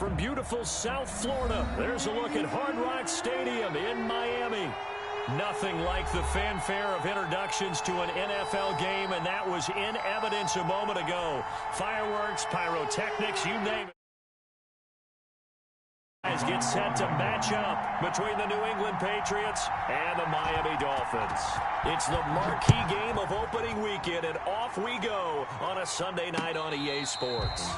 from beautiful South Florida, there's a look at Hard Rock Stadium in Miami. Nothing like the fanfare of introductions to an NFL game, and that was in evidence a moment ago. Fireworks, pyrotechnics, you name it. Get set to match up between the New England Patriots and the Miami Dolphins. It's the marquee game of opening weekend, and off we go on a Sunday night on EA Sports.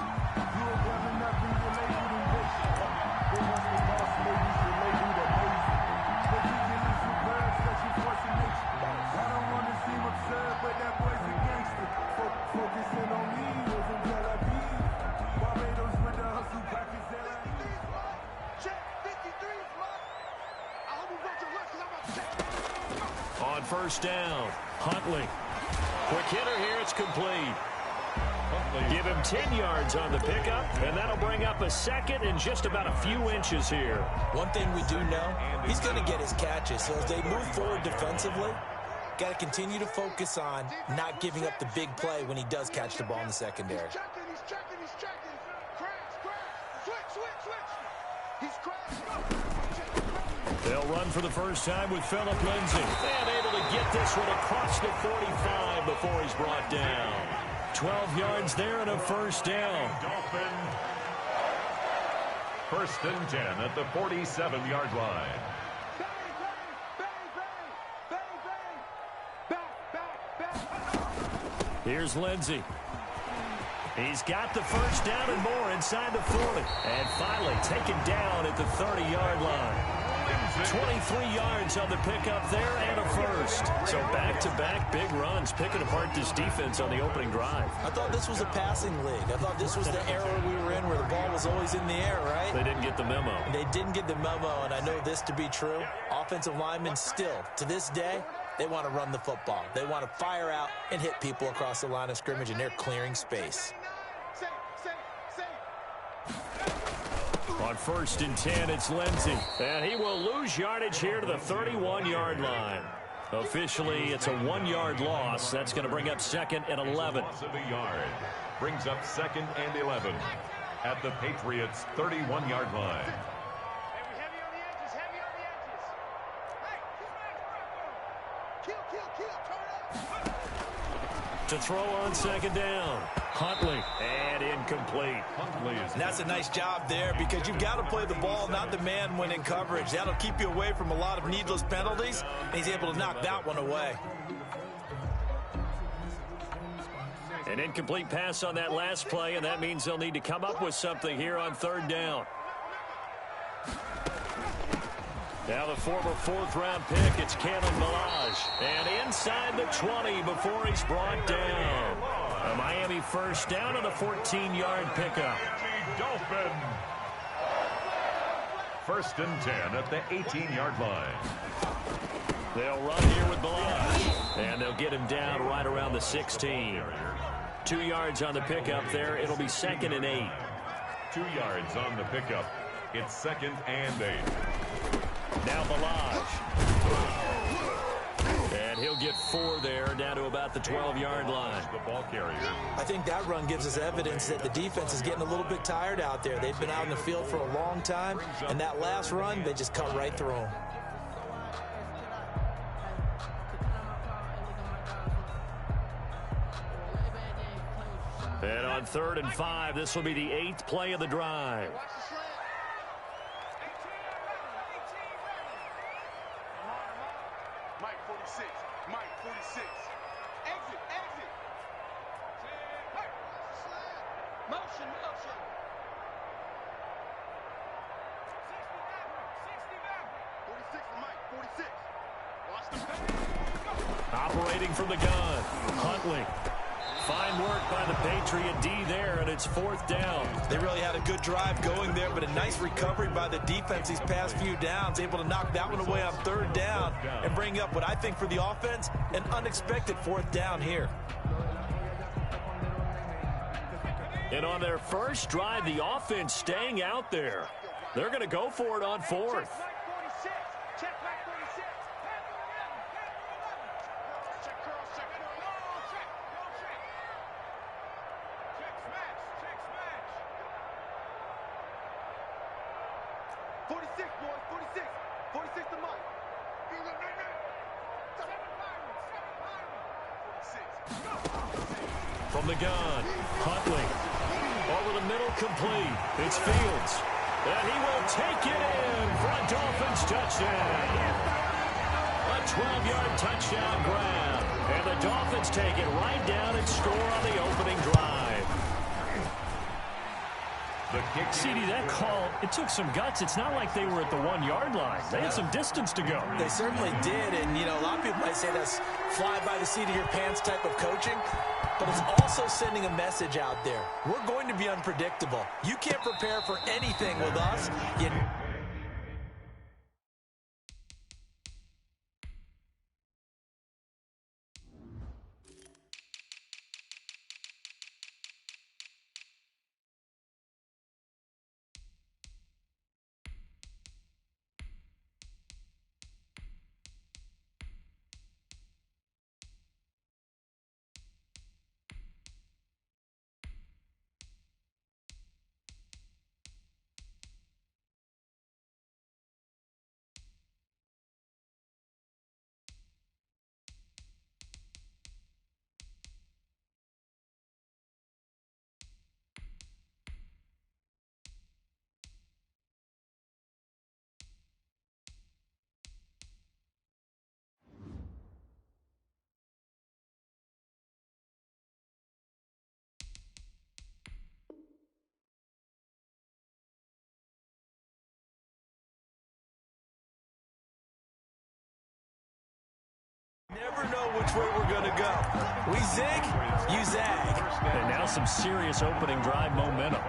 On first down, Huntley. Quick hitter here, it's complete. Give him 10 yards on the pickup, and that'll bring up a second and just about a few inches here. One thing we do know, he's going to get his catches. So as they move forward defensively, got to continue to focus on not giving up the big play when he does catch the ball in the secondary. He's checking. They'll run for the first time with Phillip Lindsay. And able to get this one across the 45 before he's brought down. 12 yards there and a first down. Dolphin. First and 10 at the 47-yard line. Here's Lindsay. He's got the first down and more inside the 40. And finally taken down at the 30-yard line. 23 yards on the pickup there and a first. So back-to-back big runs picking apart this defense on the opening drive. I thought this was a passing league. I thought this was the era we were in where the ball was always in the air, right? They didn't get the memo. They didn't get the memo, and I know this to be true. Offensive linemen still, to this day, they want to run the football. They want to fire out and hit people across the line of scrimmage, and they're clearing space. On first and 10, it's Lindsay. And he will lose yardage here to the 31-yard line. Officially, it's a 1-yard loss. That's going to bring up second and 11. Loss of a yard. Brings up second and 11 at the Patriots' 31-yard line. To throw on second down. Huntley. And incomplete. Huntley is. And that's a nice job there because you've got to play the ball, not the man when in coverage. That'll keep you away from a lot of needless penalties, and he's able to knock that one away. An incomplete pass on that last play, and that means they'll need to come up with something here on third down. Now the former fourth-round pick, it's Cannon Balaj. And inside the 20 before he's brought down. A Miami first down on a 14-yard pickup. Dolphin. First and 10 at the 18-yard line. They'll run here with Balaj. And they'll get him down right around the 16. 2 yards on the pickup there. It'll be second and 8. 2 yards on the pickup. It's second and 8. Now Balaj. And he'll get 4 there, down to about the 12-yard line. The ball carrier. I think that run gives us evidence that the defense is getting a little bit tired out there. They've been out in the field for a long time, and that last run, they just cut right through them. And on third and 5, this will be the 8th play of the drive. Operating from the gun, Huntley. Fine work by the Patriot D there, and it's fourth down. They really had a good drive going there, but a nice recovery by the defense these past few downs, able to knock that one away on third down and bring up what I think for the offense, an unexpected fourth down here. And on their first drive, the offense staying out there. They're going to go for it on fourth. 46, boys, 46. 46 to Mike. From the gun, Huntley. Over the middle, complete. It's Fields. And he will take it in for a Dolphins touchdown. A 12-yard touchdown grab. And the Dolphins take it right down and score on the opening drive. CD, that call, it took some guts. It's not like they were at the 1-yard line. They had some distance to go. They certainly did, and, you know, a lot of people might say that's fly by the seat of your pants type of coaching, but it's also sending a message out there. We're going to be unpredictable. You can't prepare for anything with us. Never know which way we're going to go. We zig, you zag. And now some serious opening drive momentum.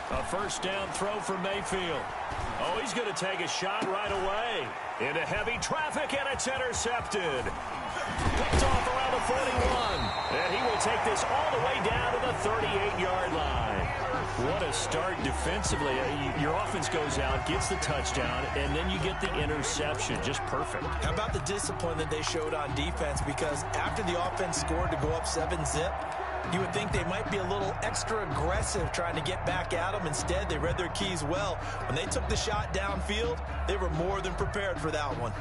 A first down throw for Mayfield. Oh, he's going to take a shot right away. Into heavy traffic, and it's intercepted. Picked off around the 41. And he will take this all the way down to the 38-yard line. What a start defensively. Your offense goes out, gets the touchdown, and then you get the interception. Just perfect. How about the discipline that they showed on defense? Because after the offense scored to go up 7-zip, you would think they might be a little extra aggressive trying to get back at them. Instead, they read their keys well. When they took the shot downfield, they were more than prepared for that one.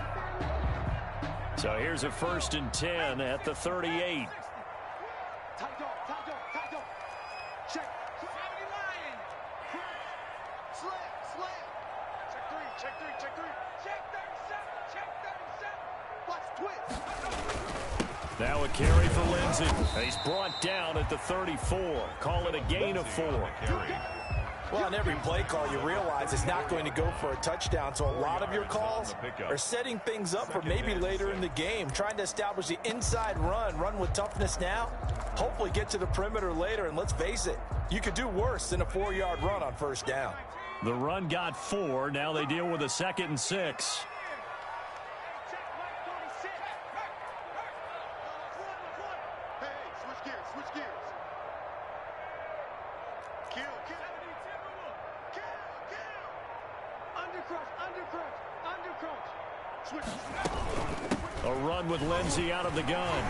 So here's a 1st and 10 at the 38. Check. Check three. Check 37. Watch twist. Now a carry for Lindsey. He's brought down at the 34. Call it a gain of 4. Well, on every play call, you realize it's not going to go for a touchdown. So a lot of your calls are setting things up for maybe later in the game, trying to establish the inside run with toughness now, hopefully get to the perimeter later. And let's face it, you could do worse than a 4-yard run on first down. The run got 4. Now they deal with a 2nd and 6. A run with Lindsey out of the gun.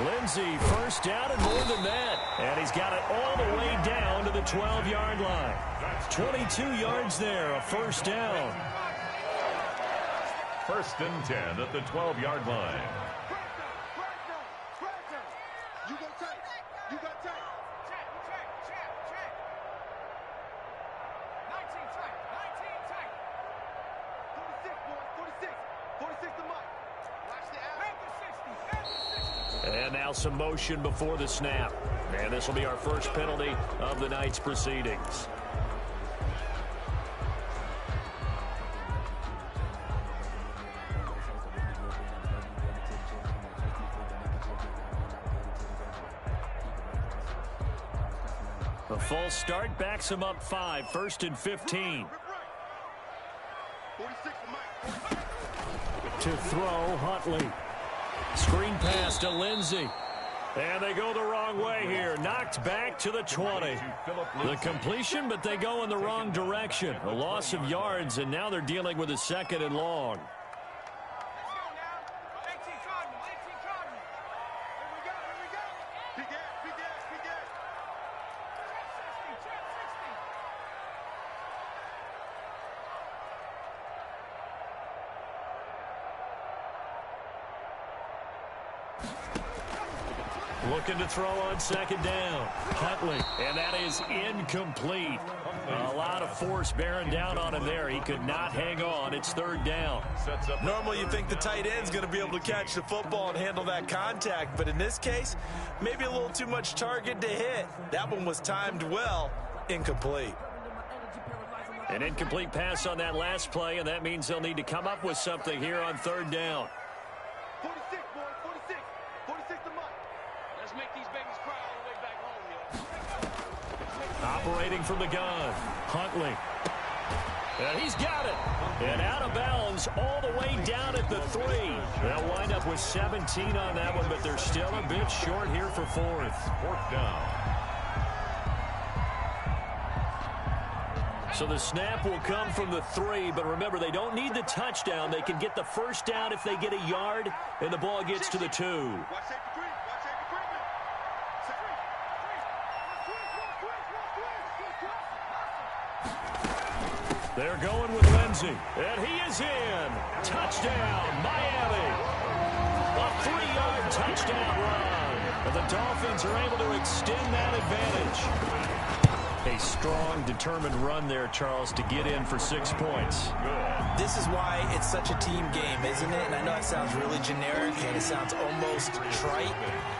Lindsey, first down and more than that. And he's got it all the way down to the 12-yard line. 22 yards there, a first down. 1st and 10 at the 12-yard line. And now some motion before the snap. And this will be our first penalty of the night's proceedings. A full false start backs him up 5, 1st and 15. 46 to Mike. To throw, Huntley. Screen pass to Lindsey. And they go the wrong way here. Knocked back to the 20. The completion, but they go in the wrong direction. A loss of yards, and now they're dealing with a 2nd and long. Looking to throw on 2nd down. Huntley, and that is incomplete. A lot of force bearing down on him there. He could not hang on. It's 3rd down. Normally you think the tight end's going to be able to catch the football and handle that contact, but in this case, maybe a little too much target to hit. That one was timed well. Incomplete. An incomplete pass on that last play, and that means they'll need to come up with something here on 3rd down. 46, boys, 46. 46 to Mike. Let's make these babies cry all the way back home, yo. Operating from the gun, Huntley. And he's got it. And out of bounds all the way down at the 3. They'll wind up with 17 on that one, but they're still a bit short here for 4th. 4th down. So the snap will come from the 3, but remember, they don't need the touchdown. They can get the 1st down if they get a yard, and the ball gets to the 2. Watch safety creep. Watch safety creeping. They're going with Lindsey, and he is in. Touchdown, Miami. A 3-yard touchdown run. And the Dolphins are able to extend that advantage. A strong, determined run there, Charles, to get in for 6 points. This is why it's such a team game, isn't it? And I know it sounds really generic and it sounds almost trite,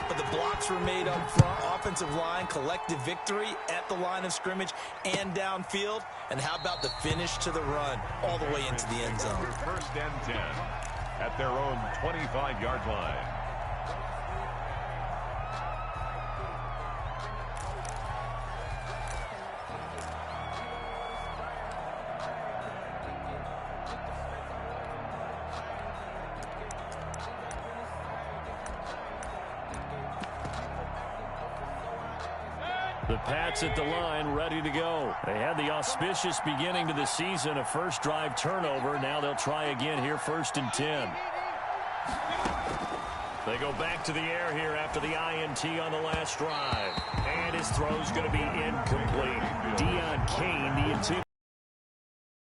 but the blocks were made up front, offensive line, collective victory at the line of scrimmage and downfield. And how about the finish to the run all the way into the end zone? 1st and 10 at their own 25-yard line. The Pats at the line, ready to go. They had the auspicious beginning to the season, a first drive turnover. Now they'll try again here, 1st and 10. They go back to the air here after the INT on the last drive. And his throw's going to be incomplete. Deion Kane, the interior,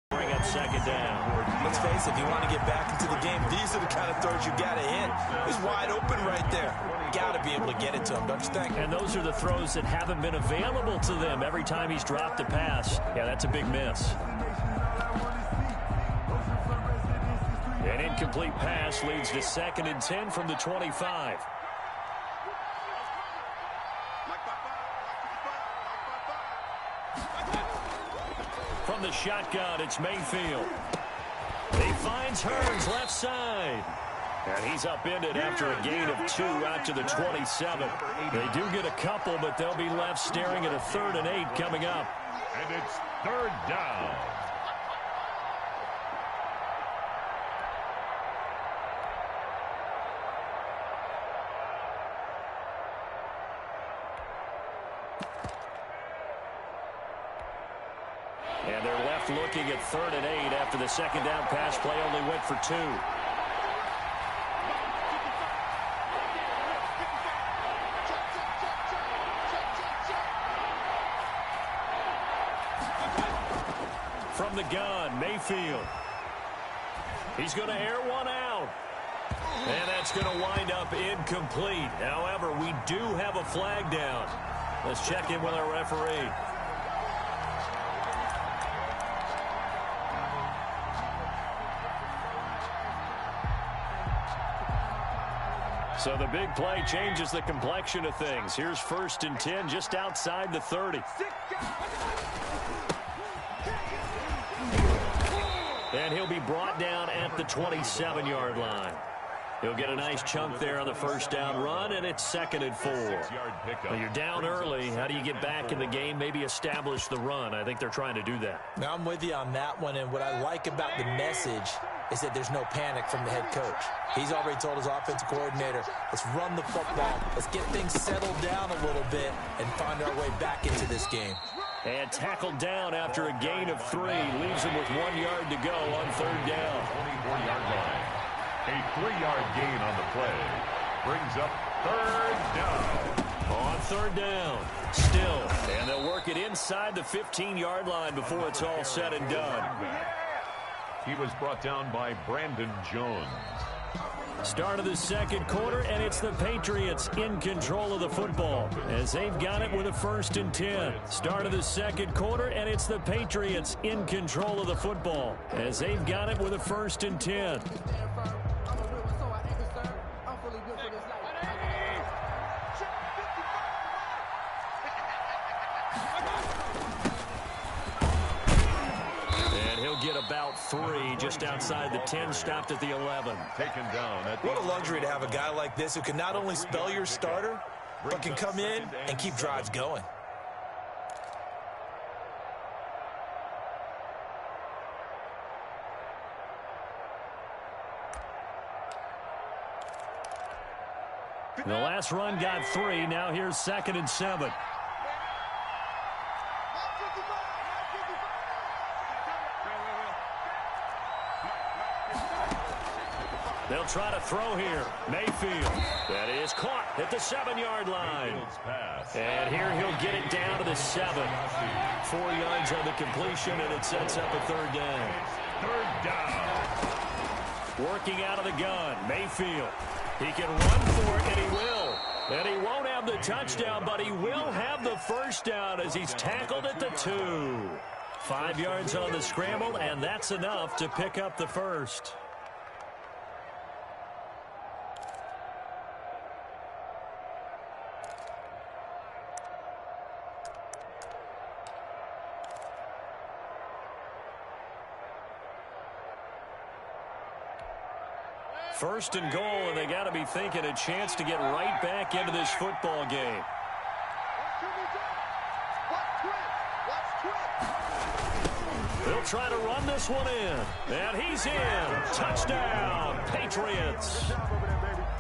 bring up 2nd down. Let's face it, if you want to get back into the game, these are the kind of throws you got to hit. He's wide open right there. Got to be able to get it to him, don't you think? And those are the throws that haven't been available to them every time he's dropped a pass. Yeah, that's a big miss. An incomplete pass leads to 2nd and 10 from the 25. From the shotgun, it's Mayfield. He finds Hearns left side. And he's upended after a gain of 2 out to the 27. They do get a couple, but they'll be left staring at a 3rd and 8 coming up. And it's 3rd down. And they're left looking at 3rd and 8 after the 2nd down pass play only went for 2. From the gun, Mayfield. He's going to air one out. And that's going to wind up incomplete. However, we do have a flag down. Let's check in with our referee. So the big play changes the complexion of things. Here's 1st and 10 just outside the 30. And he'll be brought down at the 27-yard line. He'll get a nice chunk there on the first down run, and it's 2nd and 4. Now you're down early. How do you get back in the game, maybe establish the run? I think they're trying to do that. Now, I'm with you on that one, and what I like about the message is that there's no panic from the head coach. He's already told his offensive coordinator, let's run the football, let's get things settled down a little bit and find our way back into this game. And tackled down after a gain of 3. Leaves him with 1 yard to go on 3rd down. 24-yard line. A 3-yard gain on the play. Brings up 3rd down. On 3rd down. Still. And they'll work it inside the 15-yard line before it's all said and done. He was brought down by Brandon Jones. Start of the 2nd quarter, and it's the Patriots in control of the football as they've got it with a 1st and 10. Start of the 2nd quarter, and it's the Patriots in control of the football as they've got it with a 1st and 10. Get about 3 just outside the 10, stopped at the 11. Taken down. What a luxury to have a guy like this who can not only spell your starter, but can come in and keep drives going. The last run got 3. Now here's 2nd and 7. They'll try to throw here. Mayfield. That is caught at the 7-yard line. And here he'll get it down to the 7. 4 yards on the completion, and it sets up a 3rd down. 3rd down. Working out of the gun. Mayfield. He can run for it, and he will. And he won't have the touchdown, but he will have the 1st down as he's tackled at the 2. 5 yards on the scramble, and that's enough to pick up the 1st. First and goal, and they got to be thinking a chance to get right back into this football game. They'll try to run this one in, and he's in. Touchdown, Patriots.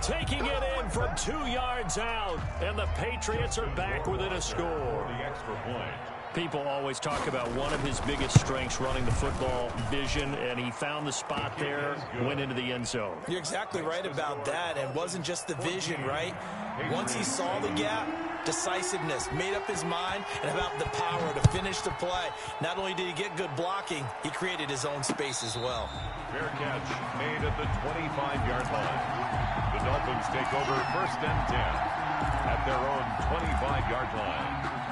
Taking it in from 2 yards out, and the Patriots are back within a score. The extra point. People always talk about one of his biggest strengths, running the football, vision, and he found the spot there, went into the end zone. You're exactly right about that, and wasn't just the vision, right? Once he saw the gap, decisiveness, made up his mind, and about the power to finish the play. Not only did he get good blocking, he created his own space as well. Fair catch made at the 25-yard line. The Dolphins take over 1st and 10 at their own 25-yard line.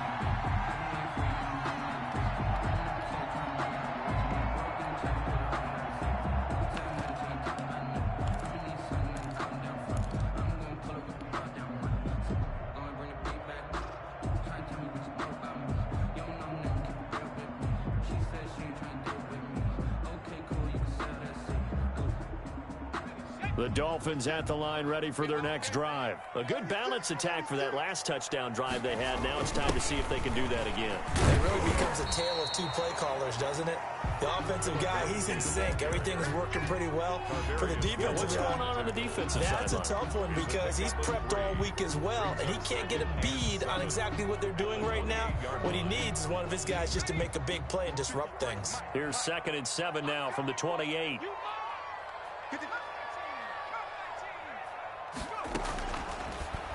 The Dolphins at the line, ready for their next drive. A good balance attack for that last touchdown drive they had. Now it's time to see if they can do that again. It really becomes a tale of 2 play callers, doesn't it? The offensive guy, he's in sync. Everything's working pretty well. For the defensive What's going on the defensive side? That's a tough one because he's prepped all week as well, and he can't get a bead on exactly what they're doing right now. What he needs is one of his guys just to make a big play and disrupt things. Here's 2nd and 7 now from the 28.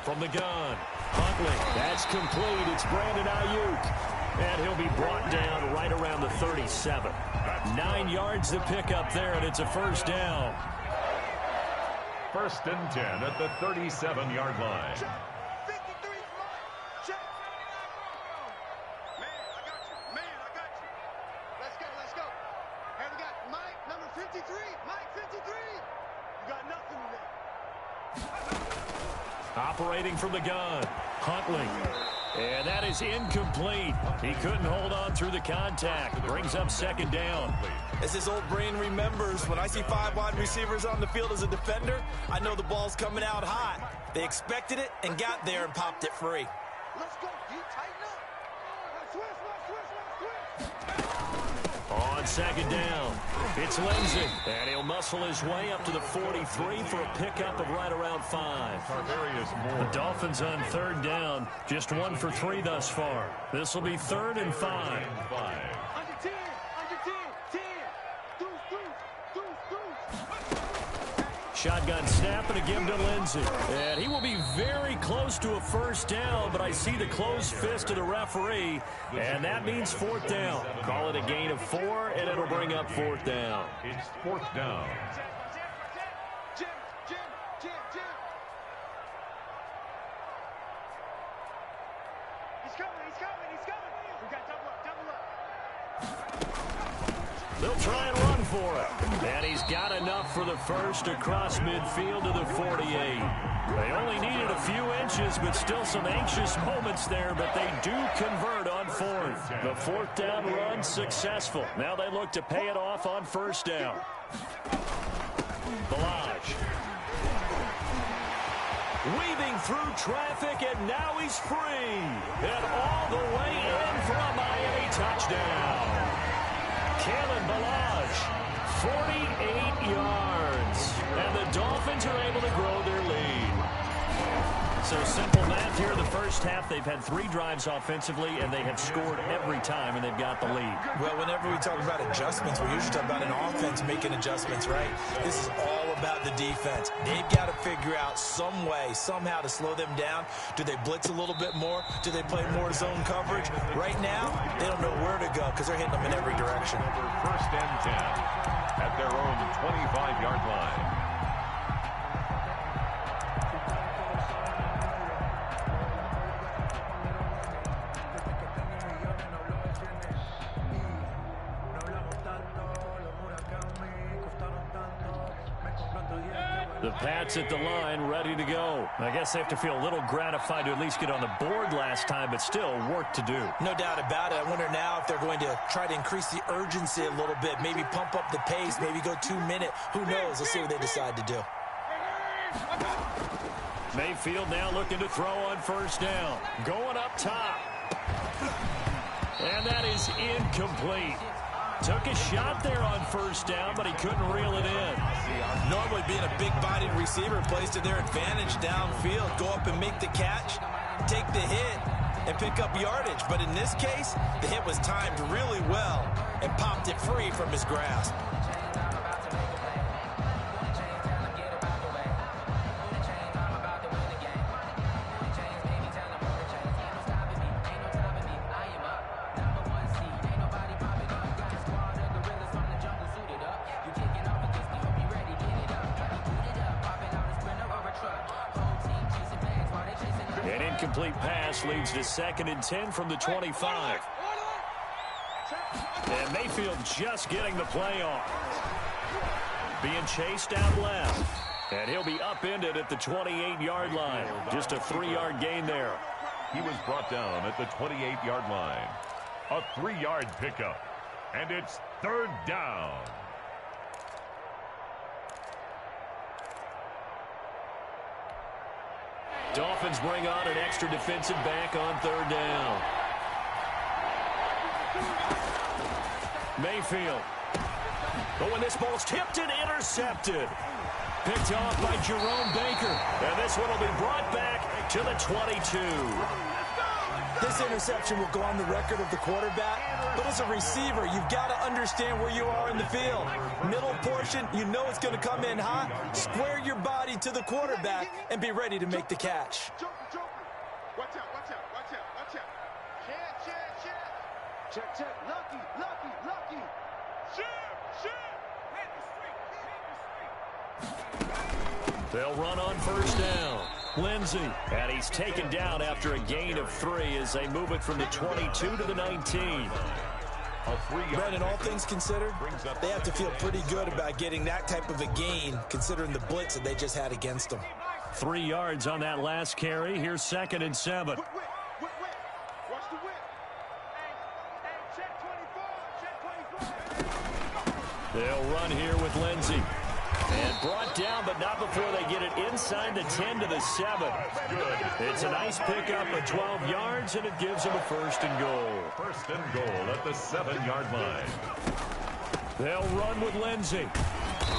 From the gun, Huntley, that's complete. It's Brandon Ayuk, and he'll be brought down right around the 37. 9 yards to pick up there, and it's a 1st down. 1st and 10 at the 37-yard line. Operating from the gun, Huntley. And that is incomplete. He couldn't hold on through the contact. Brings up second down. As his old brain remembers, when I see 5 wide receivers on the field as a defender, I know the ball's coming out hot. They expected it and got there and popped it free. Let's go, D. Tighten up. Switch. On second down, it's Lindsay. And he'll muscle his way up to the 43 for a pickup of right around 5. The Dolphins on third down, just 1 for 3 thus far. This will be 3rd and 5. Under 10. 10. Shotgun snap and a give to Lindsay. And he will be very close to a first down, but I see the closed fist of the referee, and that means 4th down. Call it a gain of 4, and it'll bring up 4th down. It's 4th down. Jim. He's coming. We got double up. They'll try and run for it. And he's got enough for the first across midfield to the 48. They only needed a few inches, but still some anxious moments there, but they do convert on 4th. The 4th down run successful. Now they look to pay it off on 1st down. Balaj. Weaving through traffic, and now he's free. And all the way in for a Miami touchdown. Kalen Balaj, 48 yards. And the Dolphins are able to grow their lead. So simple math here in the first half. They've had 3 drives offensively, and they have scored every time, and they've got the lead. Well, whenever we talk about adjustments, we usually talk about an offense making adjustments, right? This is all about the defense. They've got to figure out some way, somehow to slow them down. Do they blitz a little bit more? Do they play more zone coverage? Right now, they don't know where to go because they're hitting them in every direction. Over 1st and 10 at their own 25-yard line. The Pats at the line, ready to go. I guess they have to feel a little gratified to at least get on the board last time, but still work to do. No doubt about it. I wonder now if they're going to try to increase the urgency a little bit, maybe pump up the pace, maybe go 2-minute. Who knows? Let's see what they decide to do. Mayfield now looking to throw on 1st down. Going up top. And that is incomplete. Took a shot there on 1st down, but he couldn't reel it in. Normally being a big-bodied receiver plays to their advantage downfield. Go up and make the catch, take the hit, and pick up yardage. But in this case, the hit was timed really well and popped it free from his grasp. An incomplete pass leads to 2nd and 10 from the 25. And Mayfield just getting the play off. Being chased out left. And he'll be upended at the 28-yard line. Just a 3-yard gain there. He was brought down at the 28-yard line. A 3-yard pickup. And it's 3rd down. Dolphins bring on an extra defensive back on 3rd down. Mayfield. But when this ball's tipped and intercepted. Picked off by Jerome Baker. And this one will be brought back to the 22. This interception will go on the record of the quarterback, but as a receiver, you've got to understand where you are in the field. Middle portion, you know it's going to come in hot. Square your body to the quarterback and be ready to make the catch. Joker. Watch out. Check. Lucky. Shit. They'll run on 1st down. Lindsay, and he's taken down after a gain of 3 as they move it from the 22 to the 19. Brandon, all things considered, they have to feel pretty good about getting that type of a gain considering the blitz that they just had against them. 3 yards on that last carry. Here's 2nd and 7. They'll run here with Lindsey. And brought down, but not before they get it inside the 10 to the 7. It's a nice pickup of 12 yards, and it gives them a 1st and goal. 1st and goal at the 7-yard line. They'll run with Lindsey.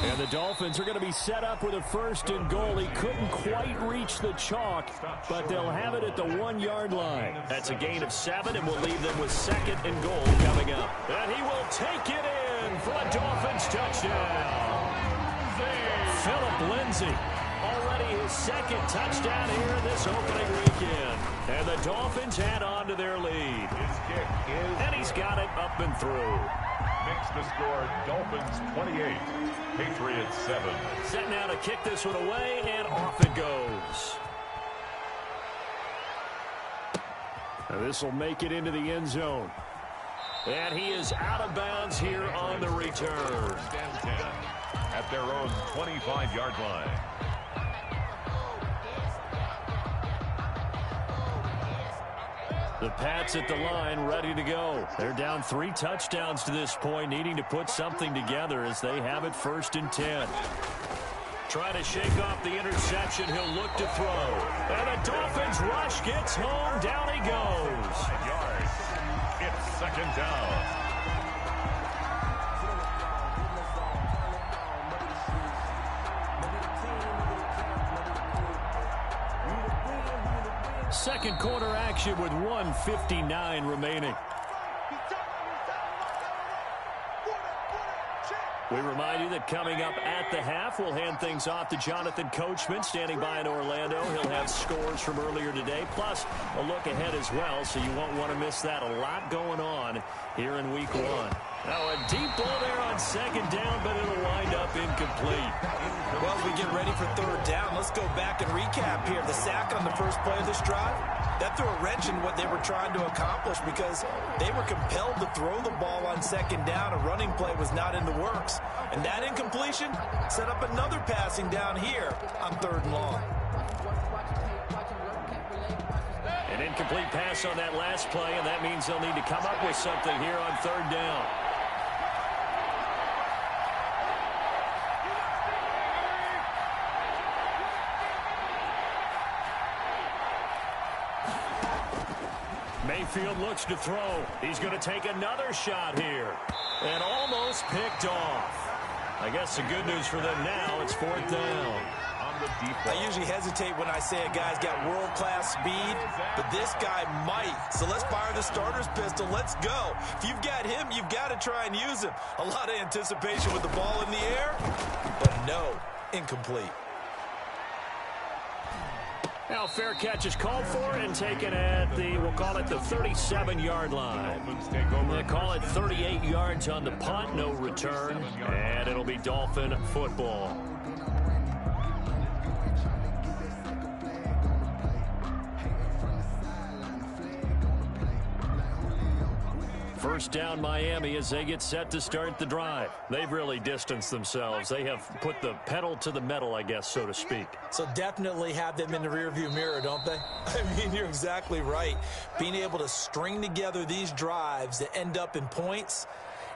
And the Dolphins are going to be set up with a 1st and goal. He couldn't quite reach the chalk, but they'll have it at the 1-yard line. That's a gain of 7, and will leave them with 2nd and goal coming up. And he will take it in for a Dolphins touchdown. Philip Lindsey, already his 2nd touchdown here in this opening weekend. And the Dolphins add on to their lead. His kick is... And he's got it up and through. Makes the score Dolphins 28, Patriots 7. Set now to kick this one away, and off it goes. This will make it into the end zone. And he is out of bounds here on the return. At their own 25-yard line. The Pats at the line, ready to go. They're down 3 touchdowns to this point, needing to put something together as they have it 1st and 10. Trying to shake off the interception. He'll look to throw. And the Dolphins rush gets home. Down he goes. 5 yards. It's 2nd down. Second quarter action with 1:59 remaining. We remind you that coming up at the half, we'll hand things off to Jonathan Coachman, standing by in Orlando. He'll have scores from earlier today, plus a look ahead as well, so you won't want to miss that. A lot going on here in Week 1. Now a deep ball there on 2nd down, but it'll wind up incomplete. Well, as we get ready for 3rd down, let's go back and recap here. The sack on the first play of this drive, that threw a wrench in what they were trying to accomplish because they were compelled to throw the ball on 2nd down. A running play was not in the works. And that incompletion set up another passing down here on 3rd and long. An incomplete pass on that last play, and that means they'll need to come up with something here on 3rd down. Mayfield looks to throw. He's going to take another shot here. And almost picked off. I guess the good news for them now, it's 4th down. I usually hesitate when I say a guy's got world-class speed, but this guy might. So let's fire the starter's pistol. Let's go. If you've got him, you've got to try and use him. A lot of anticipation with the ball in the air, but no, incomplete. Now fair catch is called for and taken at the, we'll call it the 37-yard line. They call it 38 yards on the punt, no return, and it'll be Dolphin football. First down Miami as they get set to start the drive. They've really distanced themselves. They have put the pedal to the metal, I guess, so to speak. So definitely have them in the rearview mirror, don't they? I mean, you're exactly right. Being able to string together these drives that end up in points,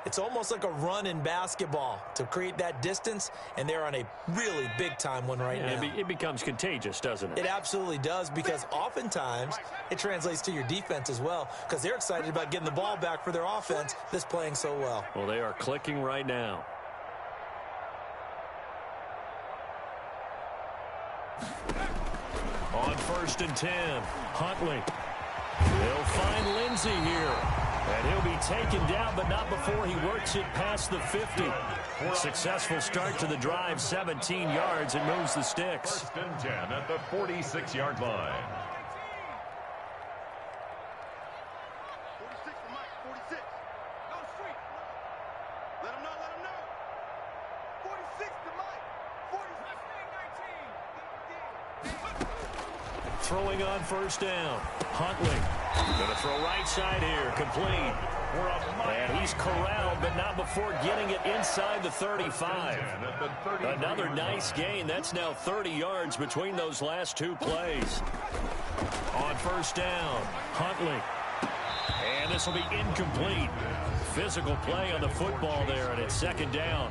it's almost like a run in basketball to create that distance, and they're on a really big-time one right now. It becomes contagious, doesn't it? It absolutely does, because oftentimes it translates to your defense as well, because they're excited about getting the ball back for their offense that's playing so well. Well, they are clicking right now. On 1st and 10, Huntley. They'll find Lindsey here. And he'll be taken down, but not before he works it past the 50. Successful start to the drive, 17 yards, and moves the sticks. 1st and 10 at the 46-yard line. 46 to Mike, 46. Go street. Let him know, let him know. 46 to Mike. 46. Throwing on 1st down. Huntley. Going to throw right side here. Complete. And he's corralled, but not before getting it inside the 35. Another nice gain. That's now 30 yards between those last 2 plays. On 1st down, Huntley. And this will be incomplete. physical play on the football there, and it's second down.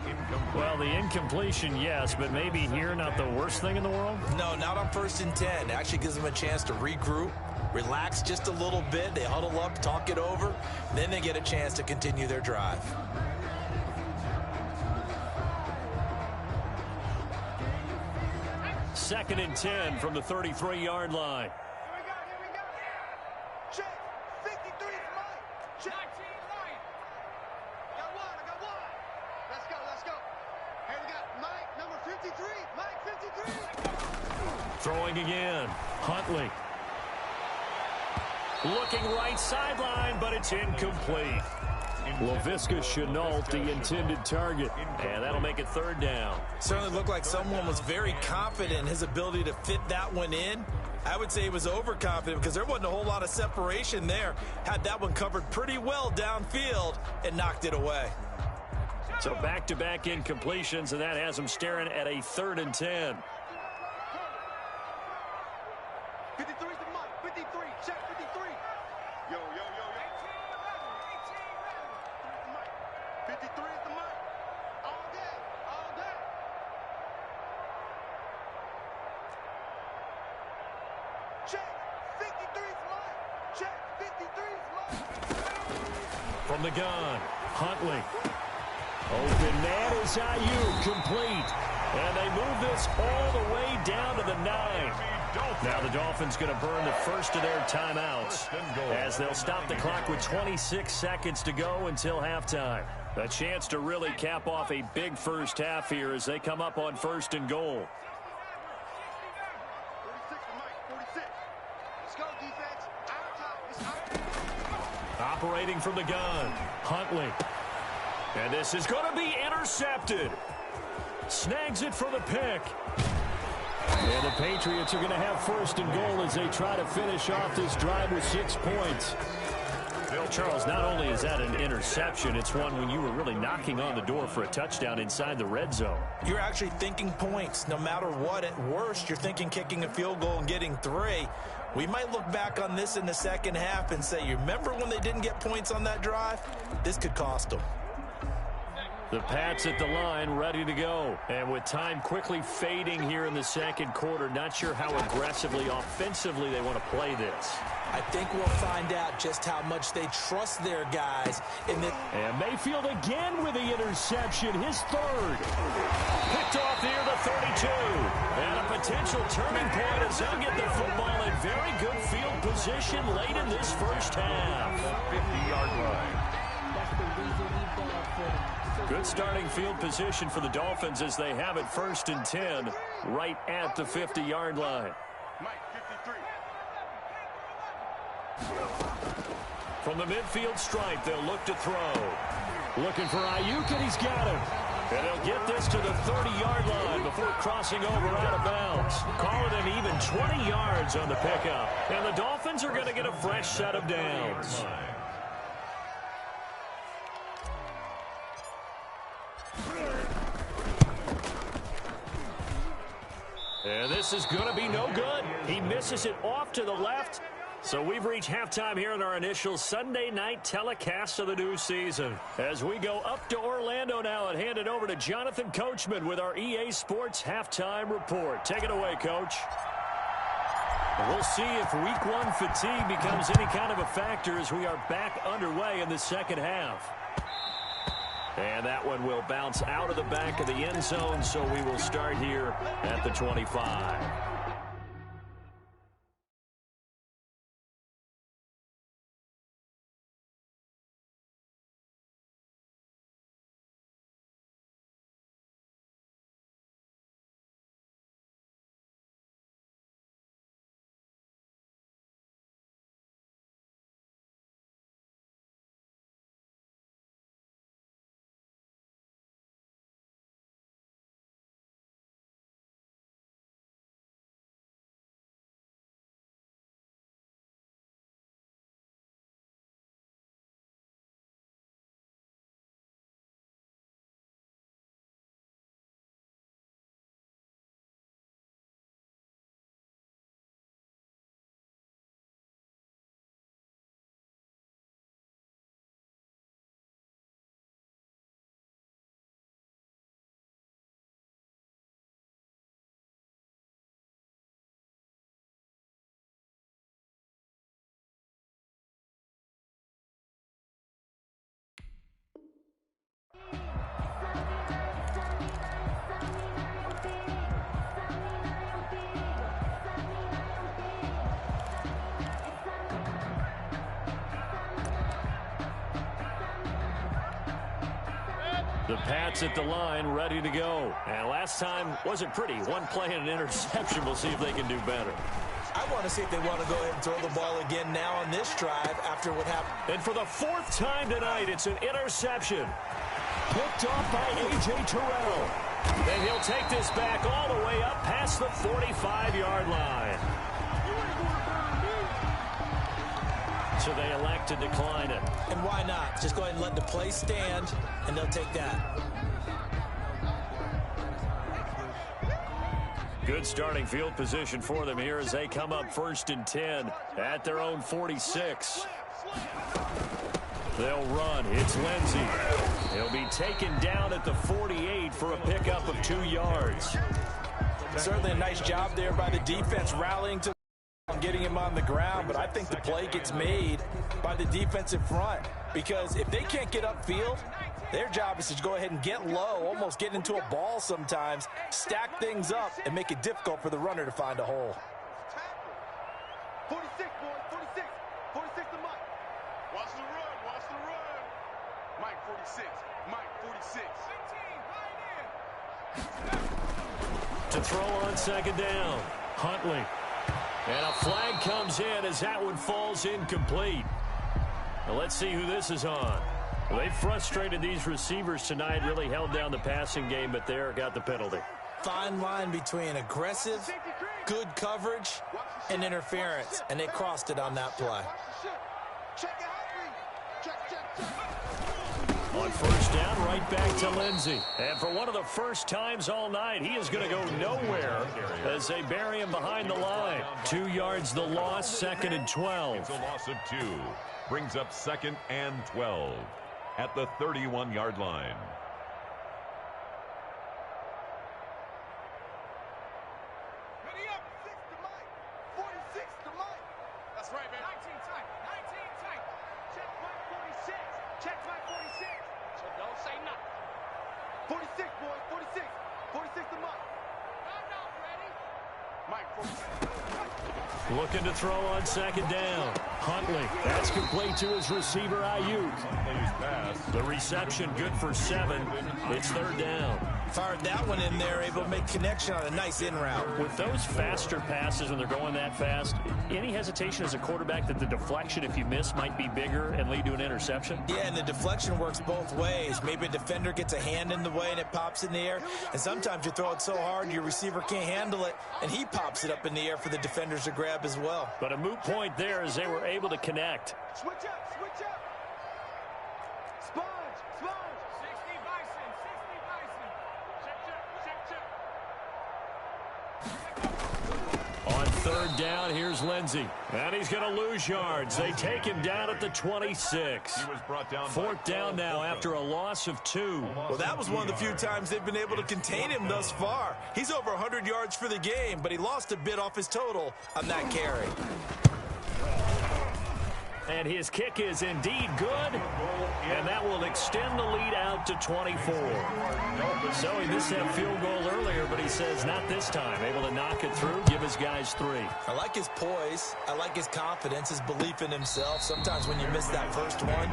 Well, the incompletion, yes, but maybe here not the worst thing in the world? No, not on 1st and 10. It actually gives them a chance to regroup, relax just a little bit. They huddle up, talk it over, then they get a chance to continue their drive. Second and 10 from the 33-yard line. Here we go. Check. 53 is mine. Check. Got one. Let's go. Hey, we got Mike, number 53. Mike, 53. Throwing again. Huntley. Looking right sideline, but it's incomplete. Laviska Chenault, the intended target, and that'll make it third down. Certainly looked like someone was very confident in his ability to fit that one in. I would say he was overconfident because there wasn't a whole lot of separation there. Had that one covered pretty well downfield and knocked it away. So back-to-back incompletions, and that has him staring at a 3rd and 10. 53 is the Mike. 53. Check 53. Yo. 53 is the Mike. All day. Check. 53 is Mike. Check. 53 is Mike. From the gun, Huntley. Open man is Ayuk, complete. And they move this all the way down to the 9. Now the Dolphins going to burn the first of their timeouts as they'll stop the clock with 26 seconds to go until halftime. A chance to really cap off a big first half here as they come up on 1st and goal. 46 to Mike. 46. Let's go, defense. Out top. It's out. Operating from the gun, Huntley. And this is going to be intercepted. Snags it for the pick. And the Patriots are going to have 1st and goal as they try to finish off this drive with 6 points. Charles, not only is that an interception, it's one when you were really knocking on the door for a touchdown inside the red zone. You're actually thinking points no matter what. At worst, you're thinking kicking a field goal and getting 3. We might look back on this in the second half and say, you remember when they didn't get points on that drive? This could cost them. The Pats at the line, ready to go. And with time quickly fading here in the second quarter, not sure how aggressively, offensively they want to play this. I think we'll find out just how much they trust their guys. And Mayfield again with the interception, his 3rd. Picked off near the 32. And a potential turning point as they'll get the football in very good field position late in this first half. 50-yard line. Good starting field position for the Dolphins as they have it 1st and 10 right at the 50-yard line. Mike, 53. From the midfield stripe, they'll look to throw. Looking for Ayuk, and he's got him. And they'll get this to the 30-yard line before crossing over out of bounds. Call it an even 20 yards on the pickup. And the Dolphins are going to get a fresh set of downs. And this is going to be no good. He misses it off to the left. So we've reached halftime here in our initial Sunday night telecast of the new season. As we go up to Orlando now and hand it over to Jonathan Coachman with our EA Sports Halftime Report. Take it away, Coach. We'll see if Week 1 fatigue becomes any kind of a factor as we are back underway in the second half. And that one will bounce out of the back of the end zone, so we will start here at the 25. The Pats at the line, ready to go. And last time wasn't pretty. One play and an interception. We'll see if they can do better. I want to see if they want to go ahead and throw the ball again now on this drive after what happened. And for the fourth time tonight, it's an interception. Picked off by A.J. Terrell. And he'll take this back all the way up past the 45-yard line. So they elect to decline it. And why not? Just go ahead and let the play stand, and they'll take that. Good starting field position for them here as they come up 1st and 10 at their own 46. They'll run. It's Lindsey. He'll be taken down at the 48 for a pickup of 2 yards. Certainly a nice job there by the defense rallying to getting him on the ground, but I think the play gets made by the defensive front because if they can't get upfield, their job is to go ahead and get low, almost get into a ball sometimes, stack things up, and make it difficult for the runner to find a hole. 46, boys, 46. 46 to Mike. Watch the run, watch the run. Mike, 46. Mike, 46. To throw on 2nd down, Huntley. And a flag comes in as that one falls incomplete. Now let's see who this is on. Well, they frustrated these receivers tonight, really held down the passing game, but there got the penalty. Fine line between aggressive, good coverage, and interference, and they crossed it on that play. Check it out. Check. On 1st down, right back to Lindsey. And for one of the first times all night, he is going to go nowhere as they bury him behind the line. 2 yards the loss, 2nd and 12. It's a loss of 2. Brings up 2nd and 12 at the 31-yard line. Ready up. 6 to Mike. 46 to Mike. That's right, man. 19 tight. 19 tight. Check Mike 46. Check Mike 46. So don't say nothing. 46, boys. 46. 46 to Mike. I'm not ready. Mike 46. Looking to throw on 2nd down. Huntley. That's complete to his receiver, Ayuk. The reception good for 7. It's 3rd down. Fired that one in there, able to make connection on a nice in route. With those faster passes when they're going that fast, any hesitation as a quarterback that the deflection, if you miss, might be bigger and lead to an interception? Yeah, and the deflection works both ways. Maybe a defender gets a hand in the way and it pops in the air. And sometimes you throw it so hard your receiver can't handle it, and he pops it up in the air for the defenders to grab as well. But a moot point there as they were able to connect. Switch up. Switch up. Sponge. 60 Bison. 60 Bison. Check. On 3rd down, here's Lindsey. And he's going to lose yards. They take him down at the 26. He was brought down 4th down now after a loss of 2. Well, that was one of the few times they've been able to contain him thus far. He's over 100 yards for the game, but he lost a bit off his total on that carry. And his kick is indeed good, and that will extend the lead out to 24. So he missed that field goal earlier, but he says not this time. Able to knock it through, give his guys 3. I like his poise. I like his confidence, his belief in himself. Sometimes when you miss that first one,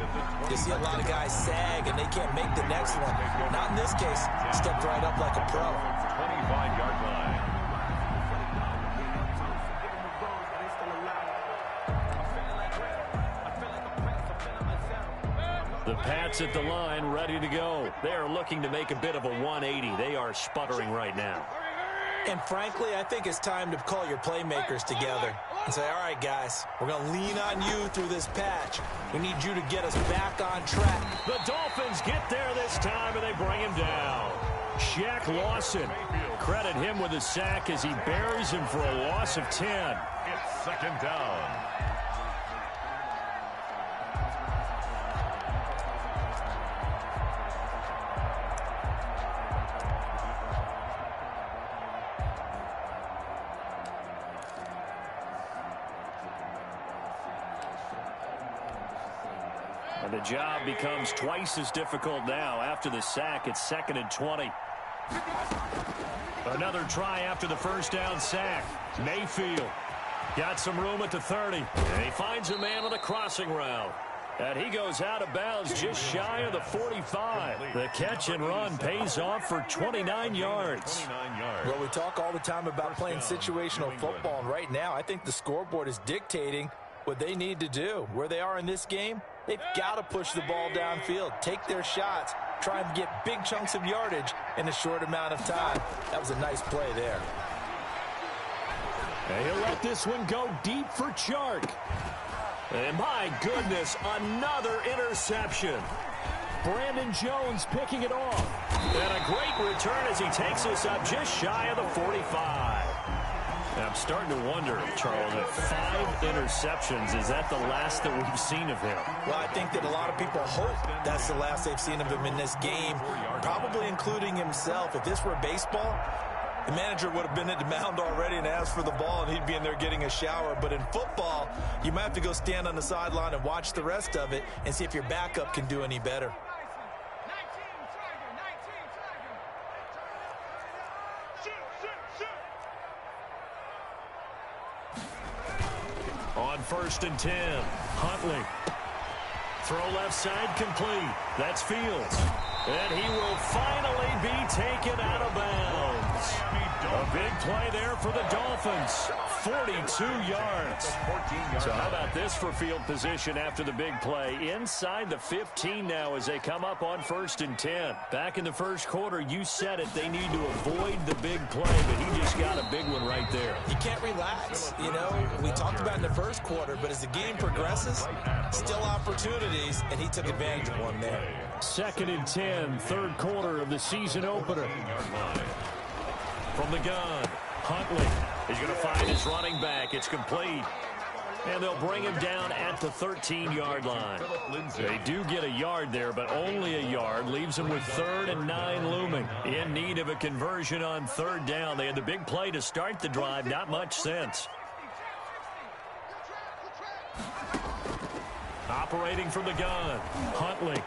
you see a lot of guys sag and they can't make the next one. Not in this case. Stepped right up like a pro. 25-yard line. The Pats at the line, ready to go. They are looking to make a bit of a 180. They are sputtering right now. And frankly, I think it's time to call your playmakers together and say, all right, guys, we're going to lean on you through this patch. We need you to get us back on track. The Dolphins get there this time, and they bring him down. Shaq Lawson, credit him with a sack as he buries him for a loss of 10. It's 2nd down. And the job becomes twice as difficult now. After the sack, it's 2nd and 20. Another try after the 1st down sack. Mayfield got some room at the 30. And he finds a man on a crossing route. And he goes out of bounds just shy of the 45. The catch and run pays off for 29 yards. Well, we talk all the time about playing situational football, and right now I think the scoreboard is dictating what they need to do. Where they are in this game, they've got to push the ball downfield, take their shots, try and get big chunks of yardage in a short amount of time. That was a nice play there. And he'll let this one go deep for Chark. And my goodness, another interception. Brandon Jones picking it off. And a great return as he takes us up just shy of the 45. And I'm starting to wonder, Charles, if 5 interceptions, is that the last that we've seen of him? Well, I think that a lot of people hope that's the last they've seen of him in this game, probably including himself. If this were baseball, the manager would have been at the mound already and asked for the ball, and he'd be in there getting a shower. But in football, you might have to go stand on the sideline and watch the rest of it and see if your backup can do any better. On 1st and 10, Huntley. Throw left side complete. That's Fields. And he will finally be taken out of bounds. A big play there for the Dolphins. 42 yards. So how about this for field position after the big play? Inside the 15 now as they come up on 1st and 10. Back in the first quarter, you said it, they need to avoid the big play, but he just got a big one right there. You can't relax. You know, we talked about in the first quarter, but as the game progresses, still opportunities, and he took advantage of one there. 2nd and 10, 3rd quarter of the season opener. From the gun, Huntley is going to find his running back. It's complete. And they'll bring him down at the 13-yard line. They do get a yard there, but only a yard. Leaves them with 3rd and 9 looming. In need of a conversion on 3rd down. They had the big play to start the drive. Not much sense. Operating from the gun, Huntley.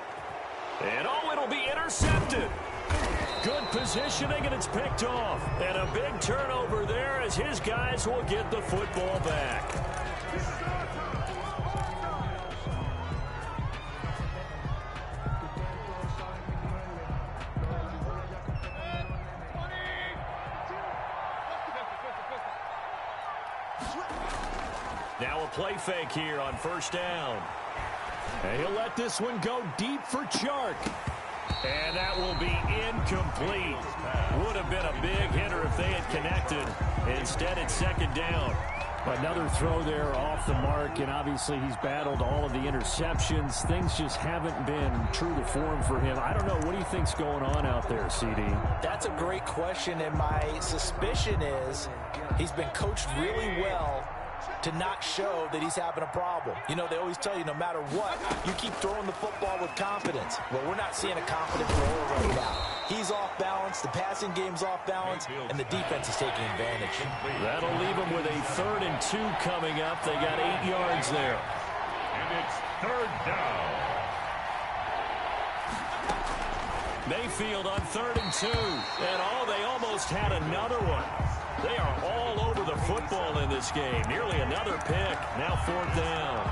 And oh, it'll be intercepted. Good positioning, and it's picked off. And a big turnover there as his guys will get the football back. Now a play fake here on 1st down. And he'll let this one go deep for Chark. And that will be incomplete. Would have been a big hitter if they had connected. Instead, it's 2nd down. Another throw there off the mark, and obviously he's battled all of the interceptions. Things just haven't been true to form for him. I don't know. What do you think's going on out there, CD? That's a great question, and my suspicion is he's been coached really well to not show that he's having a problem. You know, they always tell you no matter what, you keep throwing the football with confidence. Well, we're not seeing a confident thrower right now. He's off balance, the passing game's off balance, and the defense is taking advantage. That'll leave them with a 3rd and 2 coming up. They got 8 yards there. And it's 3rd down. Mayfield on 3rd and 2. And oh, they almost had another one. They are all over the football in this game. Nearly another pick. Now 4th down.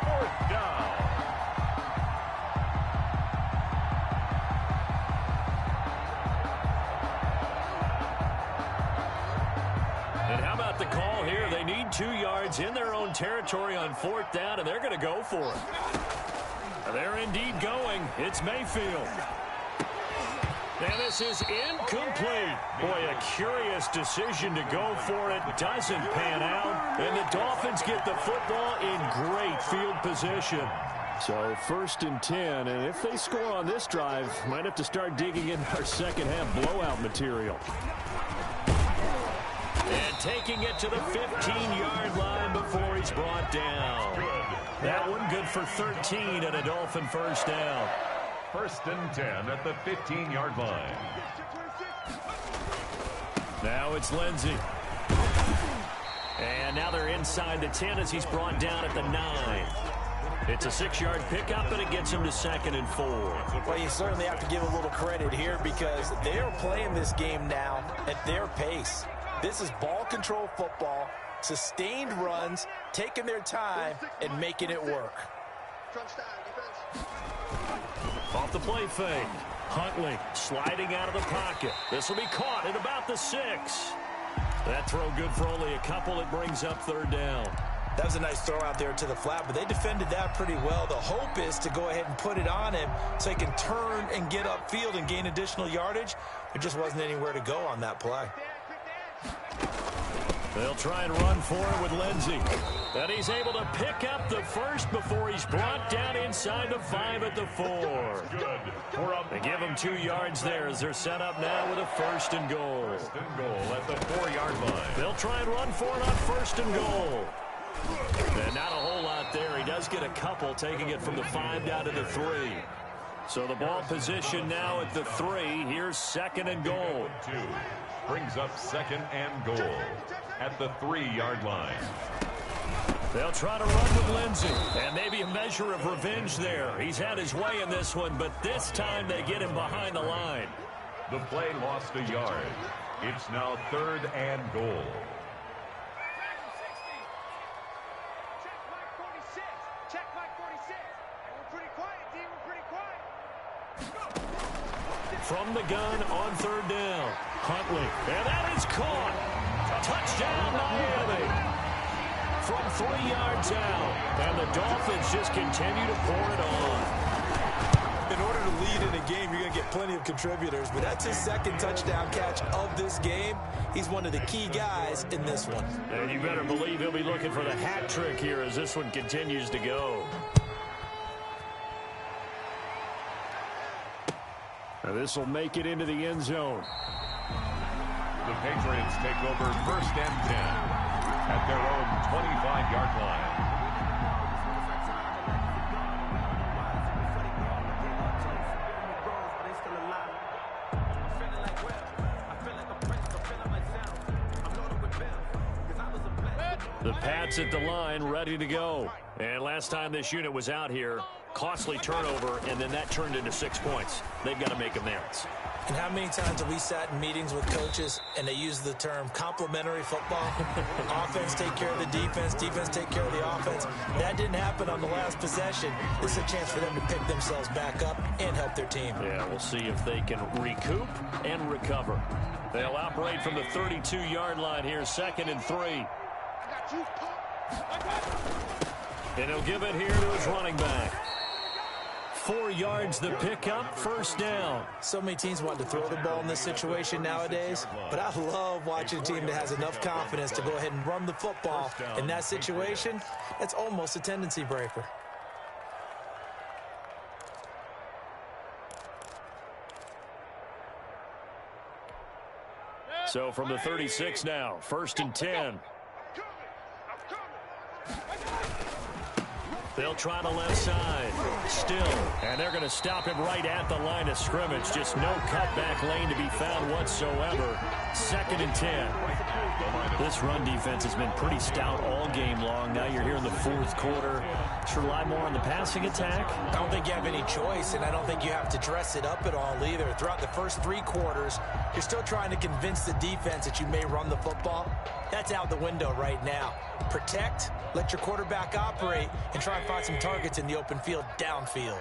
4th down. And how about the call here? They need 2 yards in their own territory on 4th down, and they're going to go for it. They're indeed going. It's Mayfield. And this is incomplete. Boy, a curious decision to go for it. Doesn't pan out. And the Dolphins get the football in great field position. So 1st and 10, and if they score on this drive, might have to start digging in our second half blowout material. And taking it to the 15-yard line before he's brought down. That one good for 13 and a Dolphin 1st down. 1st and 10 at the 15-yard line. Now it's Lindsey. And now they're inside the 10 as he's brought down at the 9. It's a 6-yard pickup, and it gets him to 2nd and 4. Well, you certainly have to give a little credit here because they are playing this game now at their pace. This is ball control football, sustained runs, taking their time, and making it work. Off the play fake. Huntley sliding out of the pocket. This will be caught at about the 6. That throw good for only a couple. It brings up third down. That was a nice throw out there to the flat, but they defended that pretty well. The hope is to go ahead and put it on him so he can turn and get upfield and gain additional yardage. There just wasn't anywhere to go on that play. They'll try and run for it with Lindsey. And he's able to pick up the first before he's brought down inside the 5 at the 4. They give him 2 yards there as they're set up now with a 1st and goal. 1st and goal at the 4-yard line. They'll try and run for it on 1st and goal. And not a whole lot there. He does get a couple, taking it from the 5 down to the 3. So the ball position now at the 3. Here's 2nd and goal. 2 brings up 2nd and goal at the 3-yard line. They'll try to run with Lindsey, and maybe a measure of revenge there. He's had his way in this one, but this time they get him behind the line. The play lost a yard. It's now 3rd and goal. From the gun on 3rd down. Huntley, and that is caught. Touchdown, Miami. From 3 yards out. And the Dolphins just continue to pour it on. In order to lead in a game, you're going to get plenty of contributors, but that's his 2nd touchdown catch of this game. He's one of the key guys in this one. And you better believe he'll be looking for the hat trick here as this one continues to go. Now this will make it into the end zone. The Patriots take over 1st and 10 at their own 25-yard line. The Pats at the line, ready to go. And last time this unit was out here, costly turnover, and then that turned into 6 points. They've got to make amends. And how many times have we sat in meetings with coaches and they use the term complementary football? Offense take care of the defense, defense take care of the offense. That didn't happen on the last possession. This is a chance for them to pick themselves back up and help their team. Yeah, we'll see if they can recoup and recover. They'll operate from the 32-yard line here, 2nd and 3. And he'll give it here to his running back. 4 yards the pickup, 1st down. So many teams want to throw the ball in this situation nowadays, but I love watching a team that has enough confidence to go ahead and run the football. In that situation, it's almost a tendency breaker. So from the 36 now, 1st and 10. They'll try the left side. Still. And they're going to stop him right at the line of scrimmage. Just no cutback lane to be found whatsoever. 2nd and 10. This run defense has been pretty stout all game long. Now you're here in the 4th quarter. Should rely more on the passing attack? I don't think you have any choice, and I don't think you have to dress it up at all either. Throughout the first 3 quarters, you're still trying to convince the defense that you may run the football. That's out the window right now. Protect, let your quarterback operate, and try and find some targets in the open field downfield.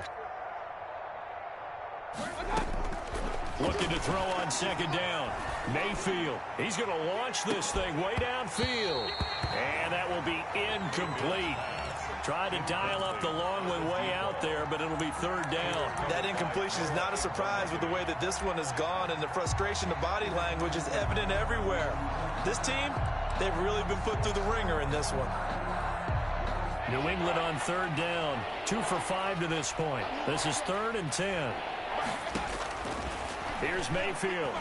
Looking to throw on 2nd down. Mayfield, he's going to launch this thing way downfield. And that will be incomplete. Tried to dial up the long one way out there, but it'll be 3rd down. That incompletion is not a surprise with the way that this one has gone, and the frustration, the body language is evident everywhere. This team, they've really been put through the ringer in this one. New England on 3rd down. 2 for 5 to this point. This is 3rd and 10. Here's Mayfield.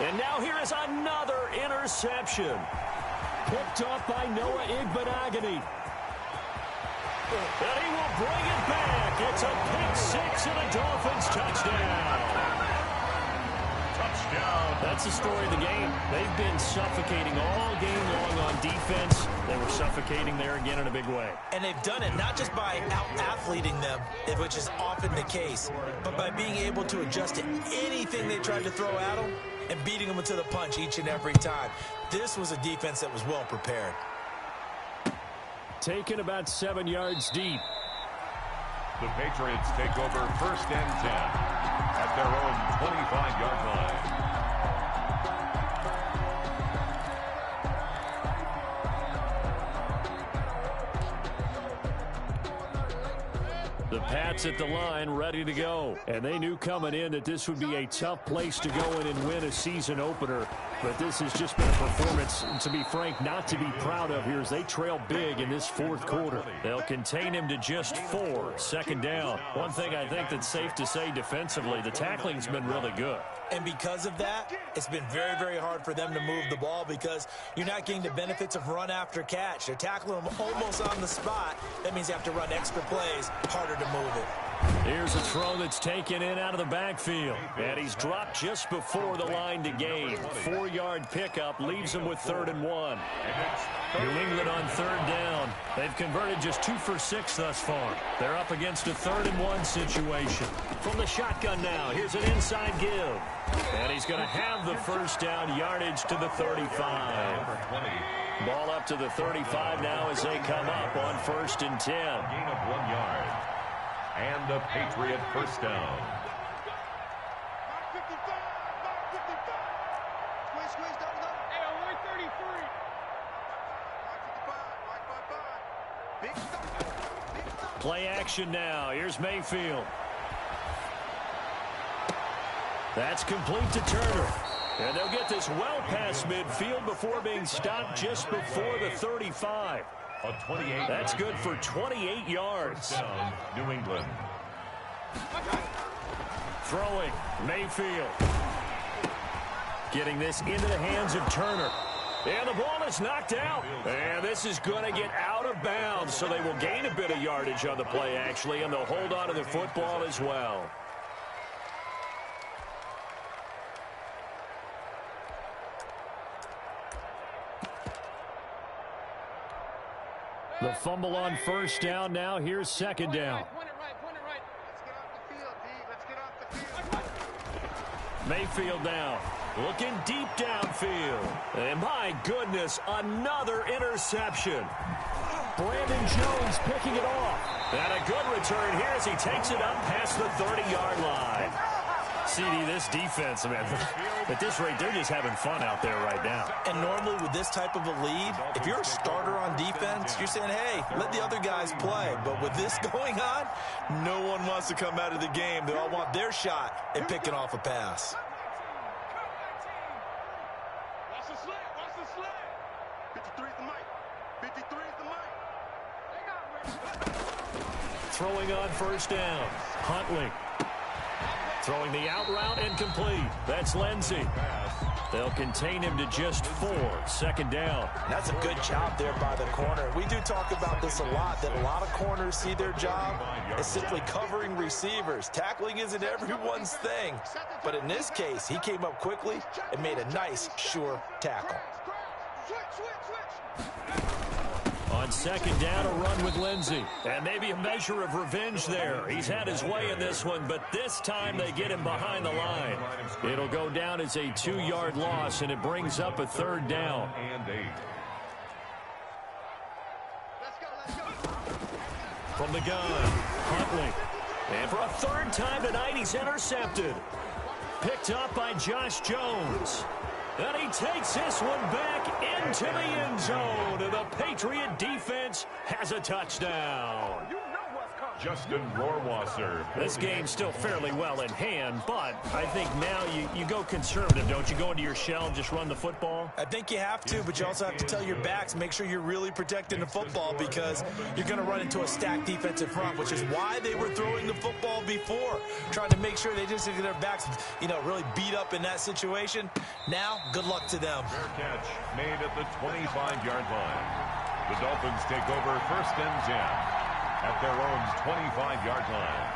And now here is another interception. Picked off by Noah Igbenogany. And he will bring it back. It's a pick 6 and a Dolphins touchdown. Touchdown. That's the story of the game. They've been suffocating all game long on defense. They were suffocating there again in a big way. And they've done it not just by out-athleting them, which is often the case, but by being able to adjust to anything they tried to throw at them and beating them to the punch each and every time. This was a defense that was well prepared. taken about 7 yards deep. The Patriots take over 1st and 10 at their own 25-yard line. The Pats at the line, ready to go. And they knew coming in that this would be a tough place to go in and win a season opener. But this has just been a performance, to be frank, not to be proud of here as they trail big in this 4th quarter. They'll contain him to just 4. 2nd down. One thing I think that's safe to say defensively, the tackling's been really good. And because of that, it's been very, very hard for them to move the ball because you're not getting the benefits of run after catch. They're tackling them almost on the spot. That means you have to run extra plays, harder to move it. Here's a throw that's taken in out of the backfield. And he's dropped just before the line to gain. 4-yard pickup leaves him with 3rd and 1. New England on 3rd down. They've converted just 2 for 6 thus far. They're up against a 3rd and 1 situation. From the shotgun now, here's an inside give. And he's going to have the 1st down, yardage to the 35. Ball up to the 35 now as they come up on 1st and 10. Gain of 1 yard. And a Patriot 1st down. Play action now. Here's Mayfield. That's complete to Turner. And they'll get this well past midfield before being stopped just before the 35. A 28. That's good for 28 yards. Down, New England. Throwing, Mayfield. Getting this into the hands of Turner. And the ball is knocked out. And this is going to get out of bounds, so they will gain a bit of yardage on the play, actually, and they'll hold on to the football as well. The fumble on 1st down now. Here's 2nd down. Mayfield now. Looking deep downfield. And my goodness, another interception. Brandon Jones picking it off. And a good return here as he takes it up past the 30-yard line. CD, this defense, man, at this rate, they're just having fun out there right now. And normally with this type of a lead, if you're a starter on defense, you're saying, hey, let the other guys play. But with this going on, no one wants to come out of the game. They all want their shot at picking off a pass. Watch the slant. Watch the slant. 53 is the mic. 53 is the mic. Throwing on 1st down. Huntley. Throwing the out route incomplete. That's Lindsey. They'll contain him to just 4. 2nd down. That's a good job there by the corner. We do talk about this a lot, that a lot of corners see their job as simply covering receivers. Tackling isn't everyone's thing. But in this case, he came up quickly and made a nice, sure tackle. On 2nd down, a run with Lindsey. And maybe a measure of revenge there. He's had his way in this one, but this time they get him behind the line. It'll go down as a 2-yard loss, and it brings up a 3rd down. And 8. From the gun, Huntley. And for a 3rd time tonight, he's intercepted. Picked up by Josh Jones. And he takes this one back into the end zone. And the Patriot defense has a touchdown. Justin Rohrwasser. This game's still fairly well in hand, but I think now you go conservative, don't you? Go into your shell and just run the football? I think you have to, but you also have to tell your backs, make sure you're really protecting the football because you're going to run into a stacked defensive front, which is why they were throwing the football before, trying to make sure they just get their backs, really beat up in that situation. Now, good luck to them. Fair catch made at the 25-yard line. The Dolphins take over 1st and 10. At their own 25-yard line.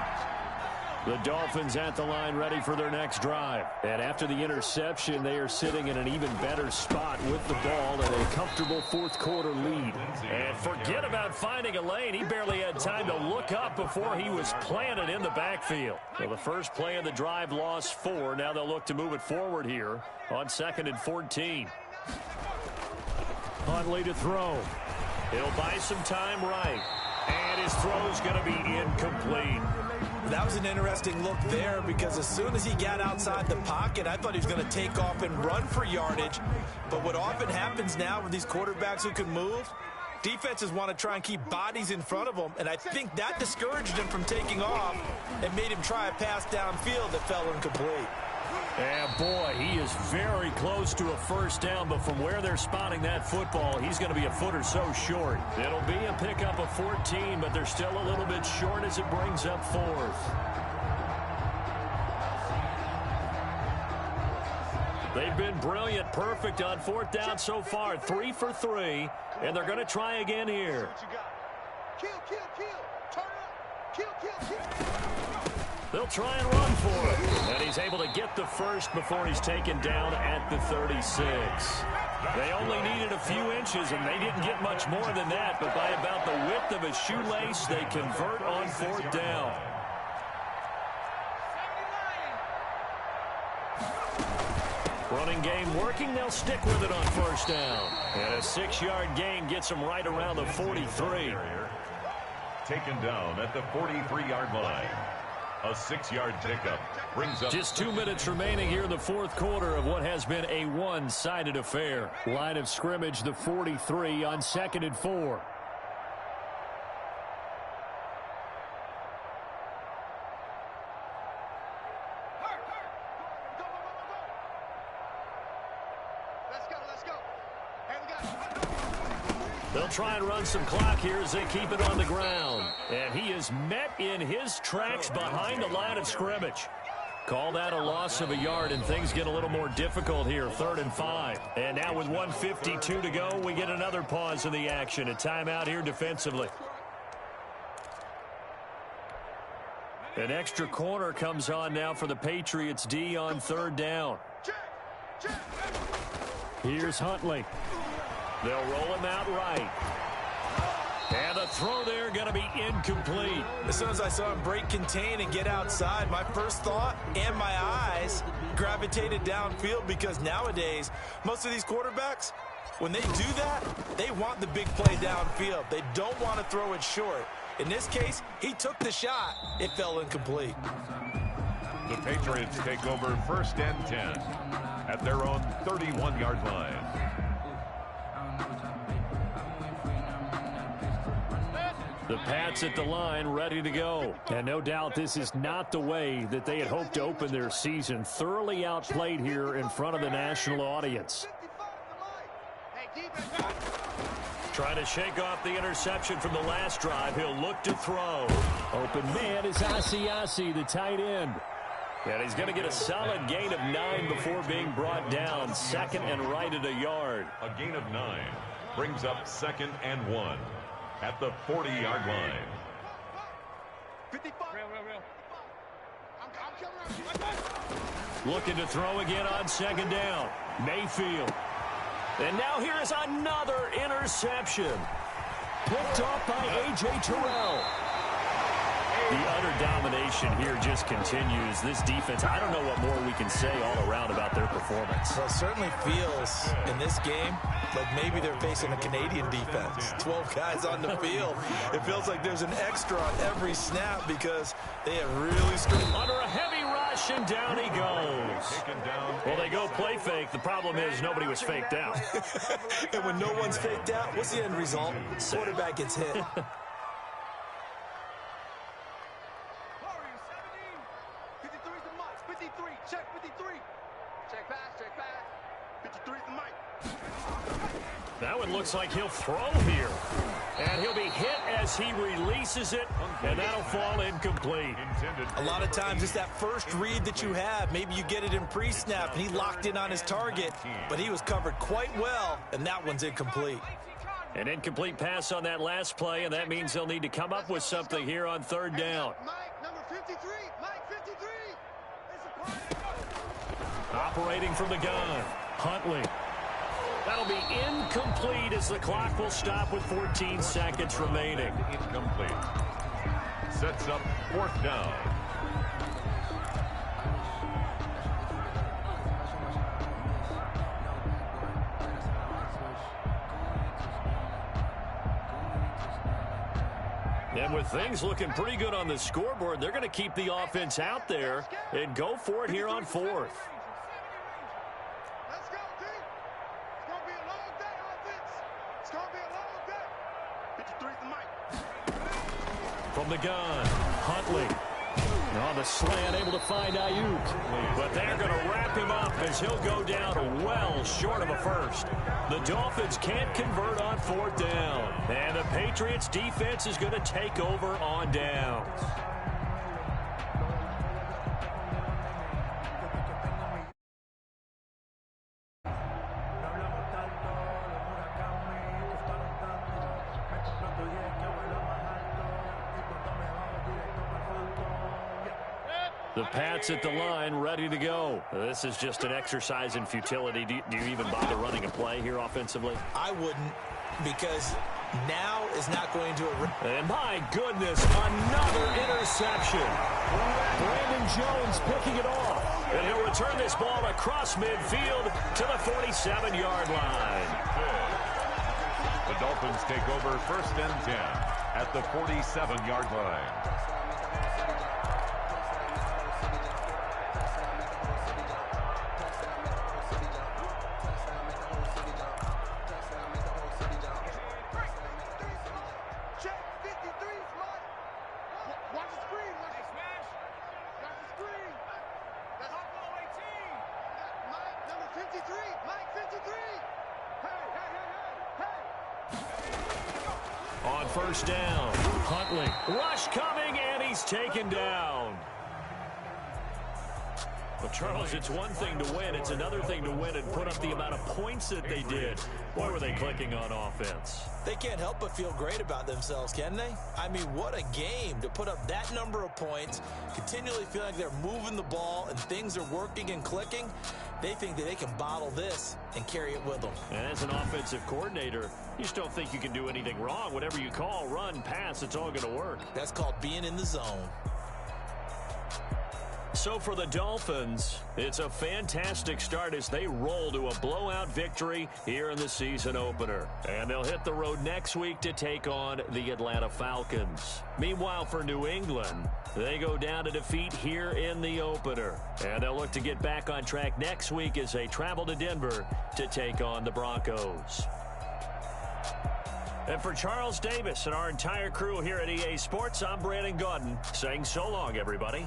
The Dolphins at the line ready for their next drive. And after the interception, they are sitting in an even better spot with the ball and a comfortable 4th quarter lead. And forget about finding a lane. He barely had time to look up before he was planted in the backfield. So the first play of the drive lost 4. Now they'll look to move it forward here on 2nd and 14. Huntley to throw. He'll buy some time right. And his throw's going to be incomplete. That was an interesting look there because as soon as he got outside the pocket, I thought he was going to take off and run for yardage. But what often happens now with these quarterbacks who can move, defenses want to try and keep bodies in front of them, and I think that discouraged him from taking off and made him try a pass downfield that fell incomplete. And boy, he is very close to a first down, but from where they're spotting that football, he's going to be a foot or so short. It'll be a pickup of 14, but they're still a little bit short as it brings up fourth. They've been brilliant, perfect on fourth down so far, 3 for 3, and they're going to try again here. Kill, kill, kill. Turn up. Kill, kill, kill. They'll try and run for it. And he's able to get the first before he's taken down at the 36. They only needed a few inches, and they didn't get much more than that. But by about the width of a shoelace, they convert on fourth down. Running game working. They'll stick with it on first down. And a 6-yard gain gets them right around the 43. Taken down at the 43-yard line. A 6-yard pickup brings up. Just 2 minutes remaining here in the fourth quarter of what has been a one-sided affair. Line of scrimmage, the 43 on 2nd and 4. They'll try and run some clock here as they keep it on the ground. And he is met in his tracks behind the line of scrimmage. Call that a loss of a yard, and things get a little more difficult here, 3rd and 5. And now with 1:52 to go, we get another pause in the action. A timeout here defensively. An extra corner comes on now for the Patriots D on 3rd down. Here's Huntley. They'll roll him out right. And the throw there going to be incomplete. As soon as I saw him break contain and get outside, my first thought and my eyes gravitated downfield because nowadays, most of these quarterbacks, when they do that, they want the big play downfield. They don't want to throw it short. In this case, he took the shot. It fell incomplete. The Patriots take over 1st and 10 at their own 31-yard line. The Pats at the line, ready to go. And no doubt this is not the way that they had hoped to open their season. Thoroughly outplayed here in front of the national audience. Trying to shake off the interception from the last drive. He'll look to throw. Open man is Asiasi, the tight end. And he's going to get a solid gain of 9 before being brought down. 2nd and right at a yard. A gain of 9 brings up 2nd and 1. At the 40-yard line. 55. Looking to throw again on 2nd down. Mayfield. And now here is another interception. Picked off by A.J. Terrell. The utter domination here just continues. This defense, I don't know what more we can say all around about their performance. Well, it certainly feels in this game like maybe they're facing a Canadian defense. 12 guys on the field. It feels like there's an extra on every snap because they have really screwed. Under a heavy rush, and down he goes. Well, they go play fake. The problem is nobody was faked out. And when no one's faked out, what's the end result? Quarterback gets hit. That one looks like he'll throw here. And he'll be hit as he releases it, and that'll fall incomplete. A lot of times it's that first read that you have. Maybe you get it in pre-snap, and he locked in on his target, but he was covered quite well, and that one's incomplete. An incomplete pass on that last play, and that means they'll need to come up with something here on 3rd down. Mike, number 53. Mike, 53. Operating from the gun, Huntley. That'll be incomplete as the clock will stop with 14 seconds remaining. Incomplete. Sets up 4th down. And with things looking pretty good on the scoreboard, they're going to keep the offense out there and go for it here on fourth. Let's go, team. It's going to be a long day, offense. It's going to be a long day. 53's the mic. From the gun, Huntley. On the slant, able to find Ayuk. But they're going to wrap him up as he'll go down well short of a first. The Dolphins can't convert on fourth down. And the Patriots defense is going to take over on downs. The Pats at the line, ready to go. This is just an exercise in futility. Do you even bother running a play here offensively? I wouldn't, because now is not going to... And my goodness, another interception. Brandon Jones picking it off. And he'll return this ball across midfield to the 47-yard line. The Dolphins take over 1st and 10 at the 47-yard line. On first down, Huntley. Rush coming, and he's taken down. Well, Charles, it's one thing to win. It's another thing to win and put up the amount of points that they did. Boy, were they clicking on offense. They can't help but feel great about themselves, can they? I mean, what a game to put up that number of points, continually feel like they're moving the ball and things are working and clicking. They think that they can bottle this and carry it with them. And as an offensive coordinator, you just don't think you can do anything wrong. Whatever you call, run, pass, it's all going to work. That's called being in the zone. So for the Dolphins, it's a fantastic start as they roll to a blowout victory here in the season opener. And they'll hit the road next week to take on the Atlanta Falcons. Meanwhile, for New England, they go down to defeat here in the opener. And they'll look to get back on track next week as they travel to Denver to take on the Broncos. And for Charles Davis and our entire crew here at EA Sports, I'm Brandon Gaudin saying so long, everybody.